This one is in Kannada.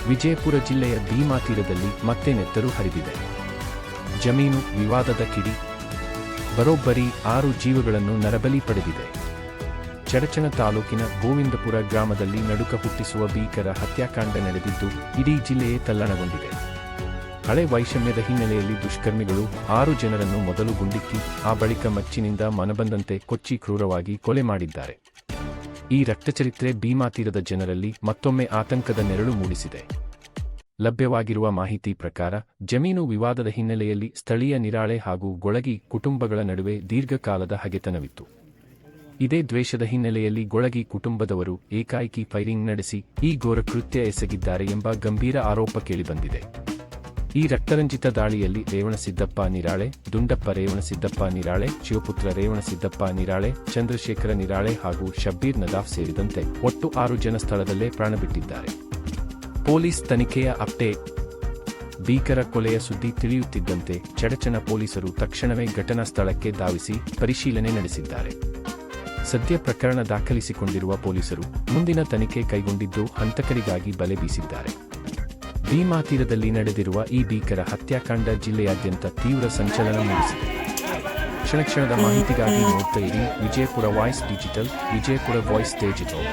ವಿಜಯಪುರ ಜಿಲ್ಲೆಯ ಭೀಮಾ ತೀರದಲ್ಲಿ ಮತ್ತೆ ನೆತ್ತರು ಹರಿದಿದೆ. ಜಮೀನು ವಿವಾದದ ಕಿಡಿ. ಬರೋಬ್ಬರಿ 6 ಜೀವಗಳನ್ನು ನರಬಲಿ ಪಡೆದಿದೆ. ಚಡಚಣ ತಾಲೂಕಿನ ಗೋವಿಂದಪುರ ಗ್ರಾಮದಲ್ಲಿ ನಡುಕ ಹುಟ್ಟಿಸುವ ಭೀಕರ ಹತ್ಯಾಕಾಂಡ ನಡೆದಿದ್ದು ಇಡೀ ಜಿಲ್ಲೆಯೇ ತಲ್ಲಣಗೊಂಡಿದೆ. ಹಳೆ ವೈಷಮ್ಯದ ಹಿನ್ನೆಲೆಯಲ್ಲಿ ದುಷ್ಕರ್ಮಿಗಳು 6 ಜನರನ್ನು ಮೊದಲು ಗುಂಡಿಕ್ಕಿ ಆ ಬಳಿಕ ಮಚ್ಚಿನಿಂದ ಮನಬಂದಂತೆ ಕೊಚ್ಚಿ ಕ್ರೂರವಾಗಿ ಕೊಲೆ ಮಾಡಿದ್ದಾರೆ. ಈ ರಕ್ತಚರಿತ್ರೆ ಭೀಮಾ ತೀರದ ಜನರಲ್ಲಿ ಮತ್ತೊಮ್ಮೆ ಆತಂಕದ ನೆರಳು ಮೂಡಿಸಿದೆ. ಲಭ್ಯವಾಗಿರುವ ಮಾಹಿತಿ ಪ್ರಕಾರ ಜಮೀನು ವಿವಾದದ ಹಿನ್ನೆಲೆಯಲ್ಲಿ ಸ್ಥಳೀಯ ನಿರಾಳೆ ಹಾಗೂ ಗೊಳಗಿ ಕುಟುಂಬಗಳ ನಡುವೆ ದೀರ್ಘಕಾಲದ ಹಗೆತನವಿತ್ತು. ಇದೇ ದ್ವೇಷದ ಹಿನ್ನೆಲೆಯಲ್ಲಿ ಗೊಳಗಿ ಕುಟುಂಬದವರು ಏಕಾಏಕಿ ಫೈರಿಂಗ್ ನಡೆಸಿ ಈ ಘೋರ ಕೃತ್ಯ ಎಸಗಿದ್ದಾರೆ ಎಂಬ ಗಂಭೀರ ಆರೋಪ ಕೇಳಿಬಂದಿದೆ. ಈ ರಕ್ತರಂಜಿತ ದಾಳಿಯಲ್ಲಿ ರೇವಣಸಿದ್ದಪ್ಪ ನಿರಾಳೆ, ದುಂಡಪ್ಪ ರೇವಣಸಿದ್ದಪ್ಪ ನಿರಾಳೆ, ಶಿವಪುತ್ರ ರೇವಣಸಿದ್ದಪ್ಪ ನಿರಾಳೆ, ಚಂದ್ರಶೇಖರ ನಿರಾಳೆ ಹಾಗೂ ಶಬ್ಬೀರ್ ನದಾಫ್ ಸೇರಿದಂತೆ ಒಟ್ಟು 6 ಜನ ಸ್ಥಳದಲ್ಲೇ ಪ್ರಾಣಬಿಟ್ಟಿದ್ದಾರೆ. ಪೊಲೀಸ್ ತನಿಖೆಯ ಅಪ್ಡೇಟ್. ಭೀಕರ ಕೊಲೆಯ ಸುದ್ದಿ ತಿಳಿಯುತ್ತಿದ್ದಂತೆ ಚಡಚಣ ಪೊಲೀಸರು ತಕ್ಷಣವೇ ಘಟನಾ ಸ್ಥಳಕ್ಕೆ ಧಾವಿಸಿ ಪರಿಶೀಲನೆ ನಡೆಸಿದ್ದಾರೆ. ಸದ್ಯ ಪ್ರಕರಣ ದಾಖಲಿಸಿಕೊಂಡಿರುವ ಪೊಲೀಸರು ಮುಂದಿನ ತನಿಖೆ ಕೈಗೊಂಡಿದ್ದು ಹಂತಕರಿಗಾಗಿ ಬಲೆ ಬೀಸಿದ್ದಾರೆ. ಭೀಮಾ ತೀರದಲ್ಲಿ ನಡೆದಿರುವ ಈ ಭೀಕರ ಹತ್ಯಾಕಾಂಡ ಜಿಲ್ಲೆಯಾದ್ಯಂತ ತೀವ್ರ ಸಂಚಲನ ಮೂಡಿಸಿದೆ. ಕ್ಷಣ ಕ್ಷಣದ ಮಾಹಿತಿಗಾಗಿ ನೋಡ್ತಾ ಇರಿ Vijayapura voice digital. Vijayapura voice digital.